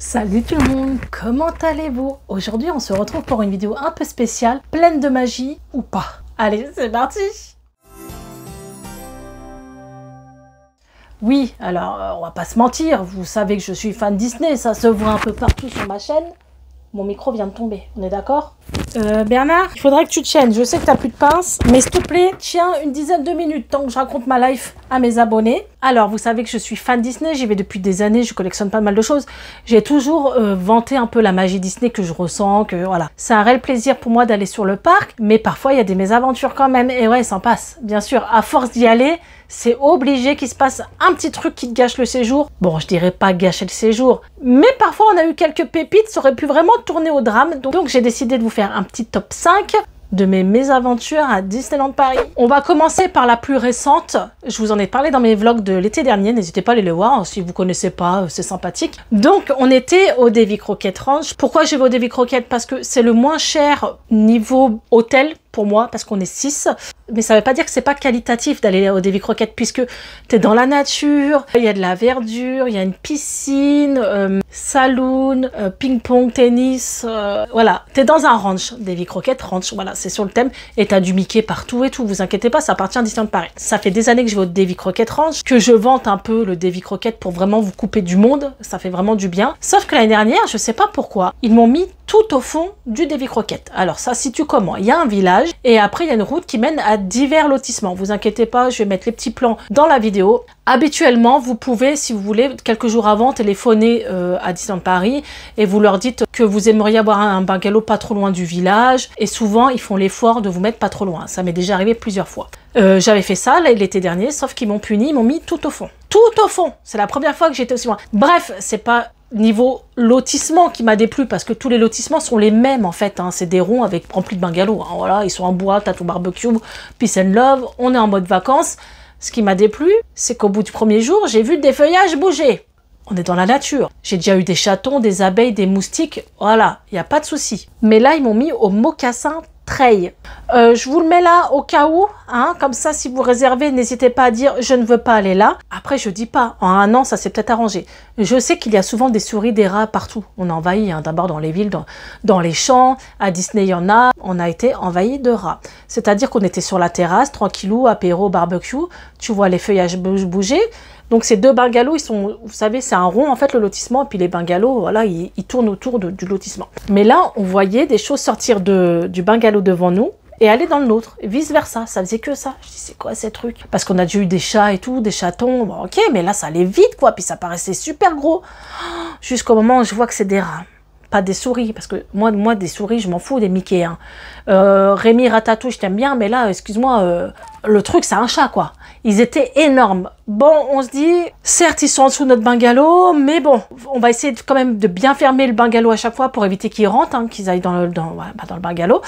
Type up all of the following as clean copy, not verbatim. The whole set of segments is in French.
Salut tout le monde, comment allez-vous? Aujourd'hui on se retrouve pour une vidéo un peu spéciale, pleine de magie ou pas. Allez, c'est parti! Oui, alors on va pas se mentir, vous savez que je suis fan Disney, ça se voit un peu partout sur ma chaîne. Mon micro vient de tomber, on est d'accord? Bernard, il faudrait que tu te tiennes. Je sais que t'as plus de pince, mais s'il te plaît, tiens une dizaine de minutes tant que je raconte ma life à mes abonnés. Alors, vous savez que je suis fan Disney, j'y vais depuis des années, je collectionne pas mal de choses. J'ai toujours vanté un peu la magie Disney que je ressens, que voilà. C'est un réel plaisir pour moi d'aller sur le parc, mais parfois il y a des mésaventures quand même. Et ouais, ça en passe. Bien sûr, à force d'y aller, c'est obligé qu'il se passe un petit truc qui te gâche le séjour. Bon, je dirais pas gâcher le séjour, mais parfois on a eu quelques pépites, ça aurait pu vraiment tourner au drame. Donc j'ai décidé de vous faire un petit top 5 de mes mésaventures à Disneyland Paris. On va commencer par la plus récente. Je vous en ai parlé dans mes vlogs de l'été dernier. N'hésitez pas à aller les voir. Si vous connaissez pas, c'est sympathique. Donc, on était au Davy Crockett Ranch. Pourquoi je vais au Davy Crockett? Parce que c'est le moins cher niveau hôtel pour moi, parce qu'on est 6. Mais ça veut pas dire que c'est pas qualitatif d'aller au Davy Crockett, puisque tu es dans la nature, il y a de la verdure, il y a une piscine, saloon, ping-pong, tennis, voilà. Tu es dans un ranch, Davy Crockett Ranch, voilà, c'est sur le thème, et tu as du Mickey partout et tout, vous inquiétez pas, ça appartient à Disneyland Paris. Ça fait des années que je vais au Davy Crockett Ranch, que je vante un peu le Davy Crockett pour vraiment vous couper du monde, ça fait vraiment du bien. Sauf que l'année dernière, je sais pas pourquoi, ils m'ont mis tout au fond du Davy Crockett. Alors ça se situe comment? Il y a un village, et après il y a une route qui mène à divers lotissements. Vous inquiétez pas, je vais mettre les petits plans dans la vidéo. Habituellement, vous pouvez, si vous voulez, quelques jours avant, téléphoner à Disneyland Paris et vous leur dites que vous aimeriez avoir un bungalow pas trop loin du village. Et souvent, ils font l'effort de vous mettre pas trop loin. Ça m'est déjà arrivé plusieurs fois. J'avais fait ça l'été dernier, sauf qu'ils m'ont puni, ils m'ont mis tout au fond. Tout au fond! C'est la première fois que j'étais aussi loin. Bref, c'est pas niveau lotissement qui m'a déplu, parce que tous les lotissements sont les mêmes en fait, hein. C'est des ronds avec remplis de bungalows, hein. Voilà, ils sont en bois, tatou barbecue, peace and love, on est en mode vacances. Ce qui m'a déplu, c'est qu'au bout du premier jour, j'ai vu des feuillages bouger. On est dans la nature. J'ai déjà eu des chatons, des abeilles, des moustiques, voilà, il n'y a pas de souci. Mais là, ils m'ont mis au mocassin trail. Je vous le mets là au cas où, hein, comme ça si vous réservez, n'hésitez pas à dire je ne veux pas aller là. Après je dis pas, en un an ça s'est peut-être arrangé. Je sais qu'il y a souvent des souris, des rats partout. On a envahi, hein, d'abord dans les villes, dans les champs, à Disney il y en a, on a été envahi de rats. C'est-à-dire qu'on était sur la terrasse, tranquillou, apéro, barbecue, tu vois les feuillages bouger. Donc ces deux bungalows, ils sont, vous savez, c'est un rond en fait le lotissement, et puis les bungalows, voilà, ils tournent autour du lotissement. Mais là, on voyait des choses sortir du bungalow devant nous et aller dans le nôtre, et vice versa, ça faisait que ça. Je dis, c'est quoi ces trucs? Parce qu'on a déjà eu des chats et tout, des chatons, bon, ok, mais là ça allait vite quoi, puis ça paraissait super gros, jusqu'au moment où je vois que c'est des rats. Pas des souris, parce que moi des souris, je m'en fous, des Mickey. Hein. Rémi Ratatouille, je t'aime bien, mais là, excuse-moi, le truc, c'est un chat, quoi. Ils étaient énormes. Bon, on se dit, certes, ils sont en dessous de notre bungalow, mais bon, on va essayer quand même de bien fermer le bungalow à chaque fois pour éviter qu'ils rentrent, hein, qu'ils aillent dans le bungalow.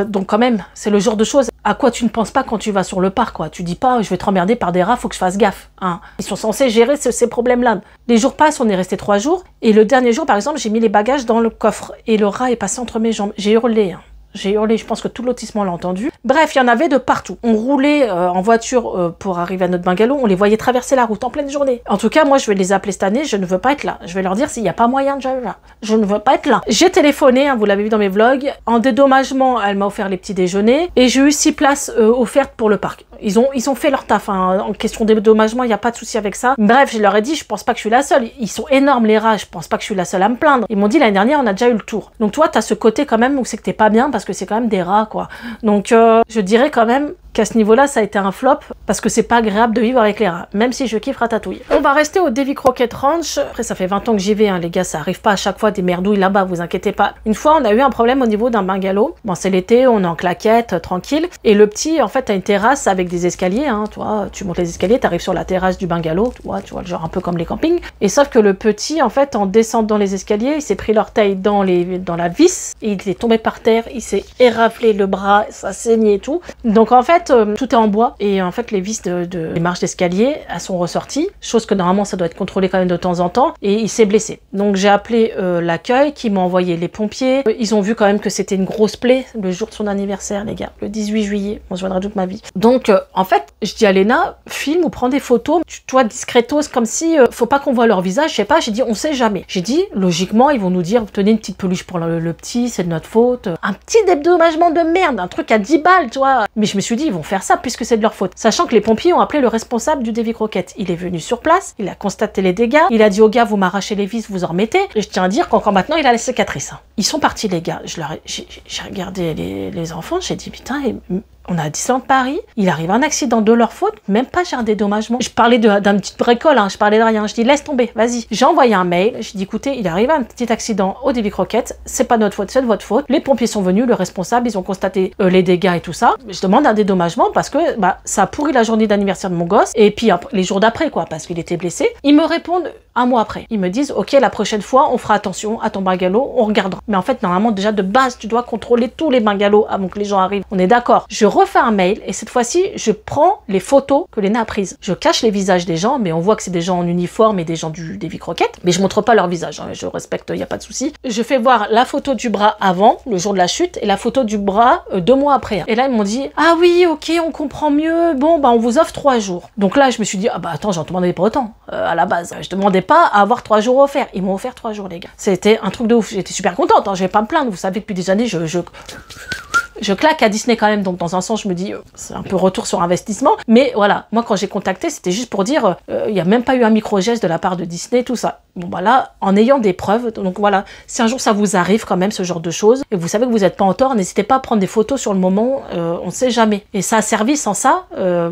Donc quand même, c'est le genre de choses à quoi tu ne penses pas quand tu vas sur le parc, quoi. Tu dis pas, je vais te remmerder par des rats, faut que je fasse gaffe. Hein. Ils sont censés gérer ces problèmes-là. Les jours passent, on est resté 3 jours, et le dernier jour, par exemple, j'ai mis les bagages dans le coffre, et le rat est passé entre mes jambes. J'ai hurlé, hein. J'ai hurlé, je pense que tout le lotissement l'a entendu. Bref, il y en avait de partout. On roulait en voiture pour arriver à notre bungalow, on les voyait traverser la route en pleine journée. En tout cas, moi, je vais les appeler cette année, je ne veux pas être là. Je vais leur dire s'il n'y a pas moyen de jouer là. Je ne veux pas être là. J'ai téléphoné, hein, vous l'avez vu dans mes vlogs. En dédommagement, elle m'a offert les petits déjeuners et j'ai eu 6 places offertes pour le parc. Ils ont fait leur taf, hein. En question de dédommagement, il n'y a pas de souci avec ça. Bref, je leur ai dit, je pense pas que je suis la seule. Ils sont énormes les rats, je pense pas que je suis la seule à me plaindre. Ils m'ont dit l'année dernière, on a déjà eu le tour. Donc toi, t'as ce côté quand même où c'est que t'es pas bien parce que c'est quand même des rats, quoi. Donc je dirais quand même qu'à ce niveau-là, ça a été un flop parce que c'est pas agréable de vivre avec les rats, même si je kiffe Ratatouille. On va rester au Davy Crockett Ranch. Après, ça fait 20 ans que j'y vais, hein, les gars, ça arrive pas à chaque fois des merdouilles là-bas, vous inquiétez pas. Une fois, on a eu un problème au niveau d'un bungalow. Bon, c'est l'été, on est en claquette, tranquille. Et le petit, en fait, a une terrasse avec des escaliers, hein, tu montes les escaliers, t'arrives sur la terrasse du bungalow, tu vois, le genre un peu comme les campings. Et sauf que le petit, en fait, en descendant les escaliers, il s'est pris l'orteil dans la vis, et il est tombé par terre, il s'est éraflé le bras, ça saignait et tout. Donc en fait, fait, tout est en bois et en fait les vis des marches d'escalier, elles sont ressorties, chose que normalement ça doit être contrôlé quand même de temps en temps, et il s'est blessé. Donc j'ai appelé l'accueil qui m'a envoyé les pompiers. Ils ont vu quand même que c'était une grosse plaie le jour de son anniversaire, les gars, le 18 juillet. On se joindra toute ma vie. Donc en fait, je dis à Léna, filme ou prends des photos, toi discretos, comme si faut pas qu'on voit leur visage, je sais pas. J'ai dit on sait jamais. J'ai dit logiquement ils vont nous dire tenez une petite peluche pour le petit, c'est de notre faute. Un petit dédommagement de merde, un truc à 10 balles, tu vois. Mais je me suis dit ils vont faire ça puisque c'est de leur faute. Sachant que les pompiers ont appelé le responsable du Davy Crockett. Il est venu sur place, il a constaté les dégâts, il a dit aux gars vous m'arrachez les vis, vous en remettez. Et je tiens à dire qu'encore maintenant il a les cicatrices. Ils sont partis les gars. J'ai regardé les enfants, j'ai dit putain, on a Disneyland Paris, il arrive un accident de leur faute, même pas j'ai un dédommagement. Je parlais d'un petit bricole, hein, je parlais de rien. Je dis laisse tomber, vas-y. J'ai envoyé un mail, j'ai dit écoutez, il arrive un petit accident au Davy Crockett, c'est pas notre faute, c'est de votre faute. Les pompiers sont venus, le responsable, ils ont constaté les dégâts et tout ça. Je demande un dédommagement parce que ça a pourri la journée d'anniversaire de mon gosse et puis les jours d'après quoi, parce qu'il était blessé. Ils me répondent un mois après. Ils me disent ok, la prochaine fois on fera attention à ton bungalow, on regardera. Mais en fait normalement déjà de base tu dois contrôler tous les bungalows avant que les gens arrivent. On est d'accord. Je refais un mail et cette fois-ci je prends les photos que Léna a prises. Je cache les visages des gens, mais on voit que c'est des gens en uniforme et des gens du Davy Crockett, mais je montre pas leur visage, hein. Je respecte, y a pas de souci. Je fais voir la photo du bras avant, le jour de la chute, et la photo du bras 2 mois après. Et là ils m'ont dit ah oui ok on comprend mieux, bon on vous offre 3 jours. Donc là je me suis dit ah attends j'en demandais pas autant à la base. Je demandais pas à avoir 3 jours offerts. Ils m'ont offert 3 jours les gars. C'était un truc de ouf. J'étais super contente, hein. Je vais pas me plaindre. Vous savez depuis des années je claque à Disney quand même, donc dans un sens je me dis c'est un peu retour sur investissement, mais voilà, moi quand j'ai contacté c'était juste pour dire il n'y a même pas eu un micro-geste de la part de Disney, tout ça. Bon là, en ayant des preuves, donc voilà, si un jour ça vous arrive quand même ce genre de choses, et vous savez que vous n'êtes pas en tort, n'hésitez pas à prendre des photos sur le moment, on ne sait jamais. Et ça a servi, sans ça,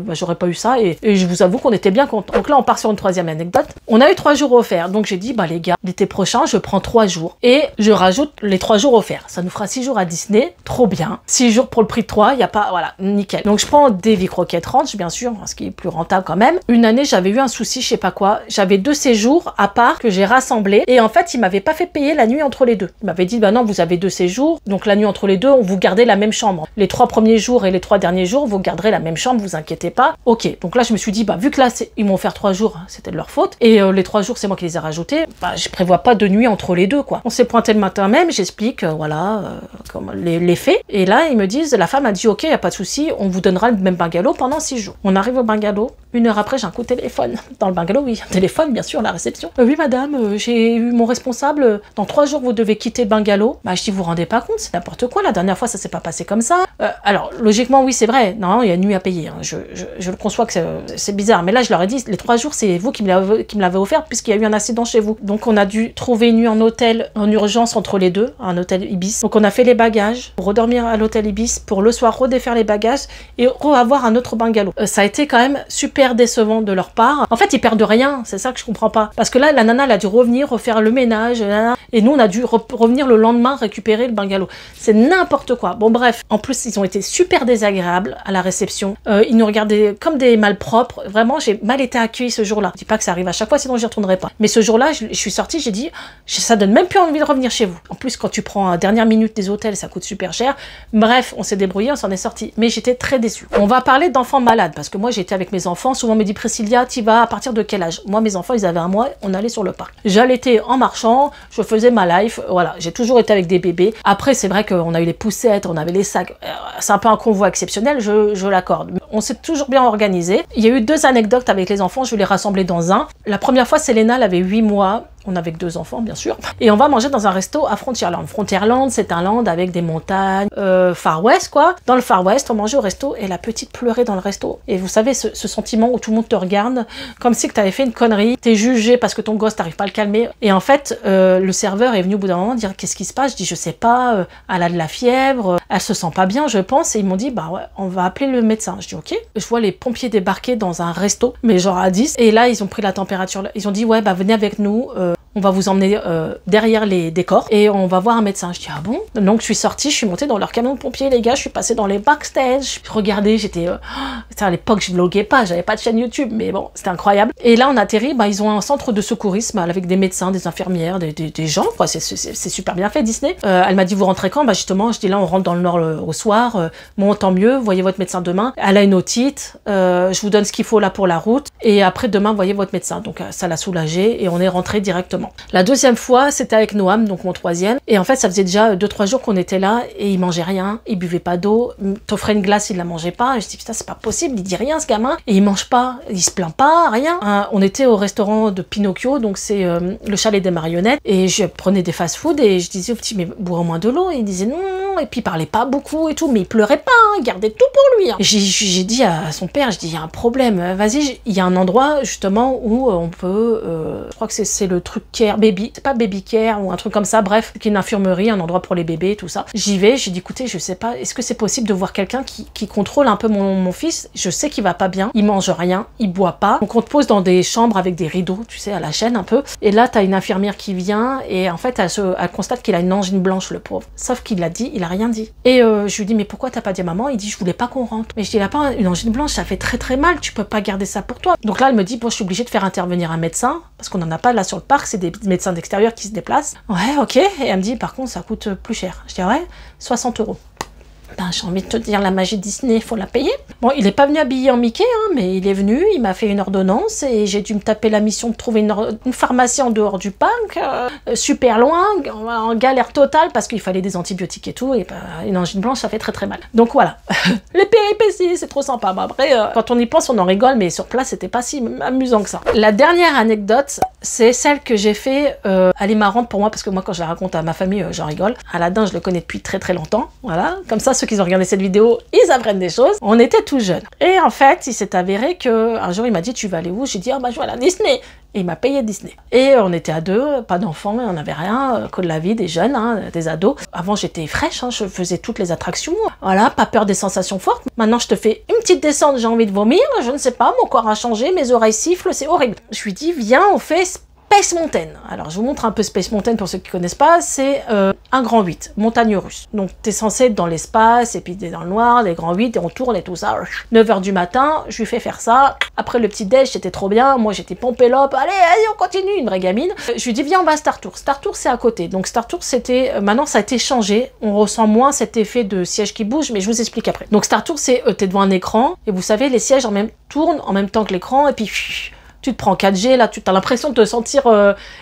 j'aurais pas eu ça, et je vous avoue qu'on était bien contents. Donc là on part sur une 3e anecdote. On a eu 3 jours offerts, donc j'ai dit les gars, l'été prochain je prends 3 jours, et je rajoute les 3 jours offerts. Ça nous fera 6 jours à Disney, trop bien. 6 jours pour le prix de 3, il y a pas, voilà, nickel. Donc je prends Davy Crockett Ranch, bien sûr, ce qui est plus rentable quand même. Une année, j'avais eu un souci, je sais pas quoi. J'avais 2 séjours à part que j'ai rassemblés. Et en fait, ils m'avaient pas fait payer la nuit entre les deux. Ils m'avaient dit, non, vous avez 2 séjours. Donc la nuit entre les deux, on vous gardez la même chambre. Les 3 premiers jours et les 3 derniers jours, vous garderez la même chambre, vous inquiétez pas. Ok. Donc là, je me suis dit, vu que là, ils m'ont offert 3 jours, c'était de leur faute. Et les 3 jours, c'est moi qui les ai rajoutés. Je prévois pas de nuit entre les deux, quoi. On s'est pointé le matin même, j'explique, voilà, comme les faits. Et là, ils me disent, la femme a dit ok, y a pas de souci, on vous donnera le même bungalow pendant 6 jours. On arrive au bungalow, 1 heure après j'ai un coup de téléphone. Dans le bungalow, oui, un téléphone bien sûr, la réception. Oui madame, j'ai eu mon responsable, dans 3 jours vous devez quitter le bungalow. Je dis vous rendez pas compte, c'est n'importe quoi, la dernière fois ça s'est pas passé comme ça. Alors logiquement oui c'est vrai, non il y a une nuit à payer, hein. Je le conçois que c'est bizarre, mais là je leur ai dit les 3 jours c'est vous qui me l'avez offert puisqu'il y a eu un accident chez vous. Donc on a dû trouver une nuit en hôtel en urgence entre les deux, un hôtel Ibis. Donc on a fait les bagages pour redormir à l'hôtel Ibis, pour le soir redéfaire les bagages et avoir un autre bungalow. Ça a été quand même super décevant de leur part. En fait, ils perdent rien, c'est ça que je comprends pas. Parce que là, la nana, elle a dû revenir, refaire le ménage, et nous, on a dû revenir le lendemain récupérer le bungalow. C'est n'importe quoi. Bon, bref. En plus, ils ont été super désagréables à la réception. Ils nous regardaient comme des malpropres. Vraiment, j'ai mal été accueillie ce jour-là. Je dis pas que ça arrive à chaque fois, sinon j'y retournerai pas. Mais ce jour-là, je suis sortie, j'ai dit, ça donne même plus envie de revenir chez vous. En plus, quand tu prends à dernière minute des hôtels, ça coûte super cher. Bref, on s'est débrouillé, on s'en est sorti. Mais j'étais très déçue. On va parler d'enfants malades, parce que moi, j'étais avec mes enfants. Souvent, on me dit, Priscilla, tu vas à partir de quel âge? Moi, mes enfants, ils avaient 1 mois, on allait sur le parc. J'allaitais en marchant, je faisais ma life, voilà. J'ai toujours été avec des bébés. Après, c'est vrai qu'on a eu les poussettes, on avait les sacs. C'est un peu un convoi exceptionnel, je l'accorde. On s'est toujours bien organisé. Il y a eu 2 anecdotes avec les enfants, je vais les rassembler dans un. La première fois, Selena, elle avait 8 mois. On avait que 2 enfants, bien sûr. Et on va manger dans un resto à Frontierland. Frontierland, c'est un land avec des montagnes, Far West, quoi. Dans le Far West, on mangeait au resto et la petite pleurait dans le resto. Et vous savez, ce sentiment où tout le monde te regarde, comme si tu avais fait une connerie, t'es jugé parce que ton gosse, t'arrives pas à le calmer. Et en fait, le serveur est venu au bout d'un moment dire qu'est-ce qui se passe. Je dis, je sais pas, elle a de la fièvre, elle se sent pas bien, je pense. Et ils m'ont dit, ouais, on va appeler le médecin. Je dis, ok. Je vois les pompiers débarquer dans un resto, mais genre à 10. Et là, ils ont pris la température. Ils ont dit, ouais, venez avec nous. on va vous emmener derrière les décors et on va voir un médecin. Je dis ah bon? Donc je suis sortie, je suis montée dans leur camion de pompiers, les gars, je suis passée dans les backstage. Regardez, j'étais à l'époque je vloguais pas, j'avais pas de chaîne YouTube, mais bon, c'était incroyable. Et là on atterrit, bah, ils ont un centre de secourisme avec des médecins, des infirmières, des gens, quoi. C'est super bien fait Disney. Elle m'a dit vous rentrez quand? Bah justement, je dis là on rentre dans le Nord au soir. Bon, tant mieux, voyez votre médecin demain. Elle a une otite, je vous donne ce qu'il faut là pour la route et après demain voyez votre médecin. Donc ça l'a soulagé et on est rentré directement. La deuxième fois c'était avec Noam, donc mon troisième, et en fait ça faisait déjà 2-3 jours qu'on était là et il mangeait rien, il buvait pas d'eau, t'offrais une glace, il la mangeait pas, et je dis putain c'est pas possible, il dit rien ce gamin, et il mange pas, il se plaint pas, rien. On était au restaurant de Pinocchio, donc c'est le chalet des marionnettes, et je prenais des fast-food et je disais au petit mais bois au moins de l'eau, et il disait non, et puis il parlait pas beaucoup et tout, mais il pleurait pas, hein, il gardait tout pour lui. Hein. J'ai dit à son père, je dis il y a un problème, vas-y, il y a un endroit justement où on peut, je crois que c'est le truc care, baby, c'est pas baby care ou un truc comme ça, bref, qui est une infirmerie, un endroit pour les bébés, tout ça. J'y vais, j'ai dit écoutez, je sais pas, est-ce que c'est possible de voir quelqu'un qui contrôle un peu mon fils? Je sais qu'il va pas bien, il mange rien, il boit pas, donc on te pose dans des chambres avec des rideaux, tu sais, à la chaîne un peu, et là t'as une infirmière qui vient et en fait elle constate qu'il a une angine blanche, le pauvre, sauf qu'il l'a dit, il a rien dit. Et je lui dis mais pourquoi t'as pas dit à maman? Il dit je voulais pas qu'on rentre. Mais je dis il a pas une angine blanche, ça fait très très mal, tu peux pas garder ça pour toi. Donc là elle me dit bon je suis obligée de faire intervenir un médecin parce qu'on en a pas là sur le parc, c'est des médecins d'extérieur qui se déplacent. Ouais ok, et elle me dit par contre ça coûte plus cher. Je dis ouais 60 €. Ben, j'ai envie de te dire, la magie Disney, il faut la payer. Bon, il est pas venu habillé en Mickey, hein, mais il est venu, il m'a fait une ordonnance et j'ai dû me taper la mission de trouver une pharmacie en dehors du parc, super loin, en galère totale parce qu'il fallait des antibiotiques et tout, et ben, une angine blanche, ça fait très très mal. Donc voilà, les péripéties, c'est trop sympa. Ben, après, quand on y pense, on en rigole, mais sur place, c'était pas si amusant que ça. La dernière anecdote, c'est celle que j'ai fait, elle est marrante pour moi parce que moi, quand je la raconte à ma famille, j'en rigole. Aladdin, je le connais depuis très très longtemps, voilà, comme ça, ceux qui ont regardé cette vidéo, ils apprennent des choses. On était tout jeunes. Et en fait, il s'est avéré que un jour, il m'a dit, tu vas aller où? J'ai dit, ah bah je vais aller à Disney. Et il m'a payé Disney. Et on était à deux, pas d'enfants, on n'avait rien, que de la vie, des jeunes, hein, des ados. Avant, j'étais fraîche, hein, je faisais toutes les attractions. Voilà, pas peur des sensations fortes. Maintenant, je te fais une petite descente, j'ai envie de vomir, je ne sais pas, mon corps a changé, mes oreilles sifflent, c'est horrible. Je lui dis, viens, on fait Space Mountain. Alors, je vous montre un peu Space Mountain pour ceux qui connaissent pas. C'est un grand 8, montagne russe. Donc, t'es censé être dans l'espace, et puis t'es dans le noir, les grands 8, et on tourne et tout ça. 9 h du matin, je lui fais faire ça. Après le petit déj, c'était trop bien. Moi, j'étais pompélope. Allez, on continue, une vraie gamine. Je lui dis, viens, on va à Star Tours. Star Tours, c'est à côté. Donc, Star Tours, c'était... maintenant, ça a été changé. On ressent moins cet effet de siège qui bouge, mais je vous explique après. Donc, Star Tours, c'est... t'es devant un écran, et vous savez, les sièges tournent en même temps que l'écran, et puis... tu te prends 4G, là, tu as l'impression de te sentir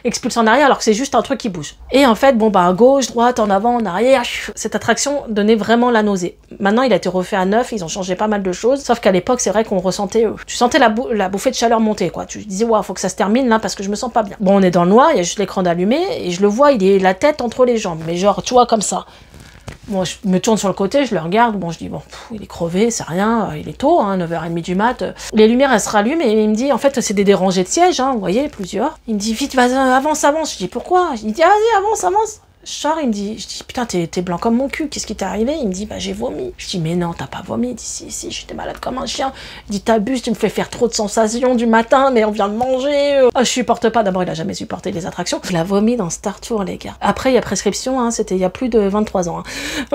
expulsé en arrière alors que c'est juste un truc qui bouge. Et en fait, bon, bah, à gauche, droite, en avant, en arrière, cette attraction donnait vraiment la nausée. Maintenant, il a été refait à neuf, ils ont changé pas mal de choses, sauf qu'à l'époque, c'est vrai qu'on ressentait, tu sentais la bouffée de chaleur monter, quoi. Tu disais, waouh, faut que ça se termine là parce que je me sens pas bien. Bon, on est dans le noir, il y a juste l'écran d'allumé et je le vois, il est la tête entre les jambes, mais genre, tu vois, comme ça. Bon, je me tourne sur le côté, je le regarde, bon, je dis, bon, il est crevé, c'est rien, il est tôt, hein, 9 h 30 du mat. Les lumières, elles se rallument, et il me dit, en fait, c'est des dérangés de siège, hein, vous voyez, plusieurs. Il me dit, vite, vas-y, avance, avance. Je dis, pourquoi? Il me dit, vas-y, avance, avance. Je sors, il me dit, je dis, putain, t'es blanc comme mon cul, qu'est-ce qui t'est arrivé? Il me dit, bah, j'ai vomi. Je dis, mais non, t'as pas vomi. Il dit, si, j'étais malade comme un chien. Il dit, t'abuses, tu me fais faire trop de sensations du matin, mais on vient de manger. Ah, je supporte pas. D'abord, il a jamais supporté les attractions. Il a vomi dans Star Tours, les gars. Après, il y a prescription, hein, c'était il y a plus de 23 ans. Hein.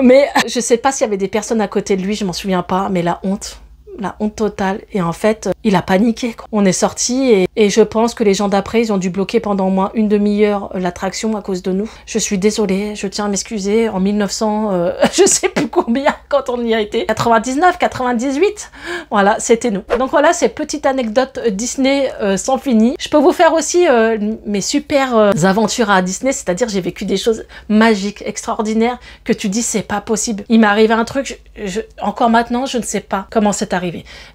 Mais je sais pas s'il y avait des personnes à côté de lui, je m'en souviens pas, mais la honte totale. Et en fait, il a paniqué, quoi. On est sorti et je pense que les gens d'après, ils ont dû bloquer pendant au moins une demi-heure l'attraction à cause de nous. Je suis désolée, je tiens à m'excuser. En 1900, je sais plus combien quand on y a été. 99, 98. Voilà, c'était nous. Donc voilà, ces petites anecdotes Disney sans fini. Je peux vous faire aussi mes super aventures à Disney, c'est-à-dire j'ai vécu des choses magiques, extraordinaires, que tu dis c'est pas possible. Il m'est arrivé un truc, encore maintenant, je ne sais pas comment c'est arrivé.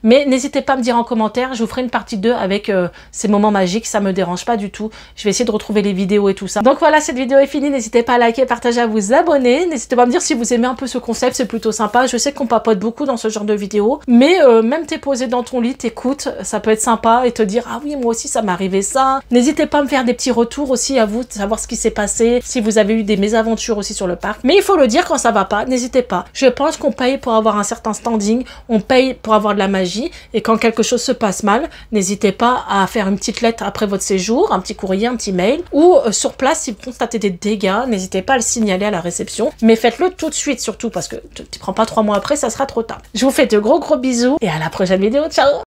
Mais n'hésitez pas à me dire en commentaire, je vous ferai une partie 2 avec ces moments magiques, ça me dérange pas du tout. Je vais essayer de retrouver les vidéos et tout ça. Donc voilà, cette vidéo est finie, n'hésitez pas à liker, partager, à vous abonner. N'hésitez pas à me dire si vous aimez un peu ce concept, c'est plutôt sympa. Je sais qu'on papote beaucoup dans ce genre de vidéos, mais même t'es posé dans ton lit, t'écoutes, ça peut être sympa et te dire ah oui, moi aussi ça m'est arrivé ça. N'hésitez pas à me faire des petits retours aussi à vous, de savoir ce qui s'est passé, si vous avez eu des mésaventures aussi sur le parc. Mais il faut le dire quand ça va pas, n'hésitez pas. Je pense qu'on paye pour avoir un certain standing, on paye pour avoir de la magie. Et quand quelque chose se passe mal, n'hésitez pas à faire une petite lettre après votre séjour, un petit courrier, un petit mail, ou sur place, si vous constatez des dégâts, n'hésitez pas à le signaler à la réception. Mais faites-le tout de suite, surtout, parce que tu prends pas 3 mois après, ça sera trop tard. Je vous fais de gros bisous, et à la prochaine vidéo. Ciao!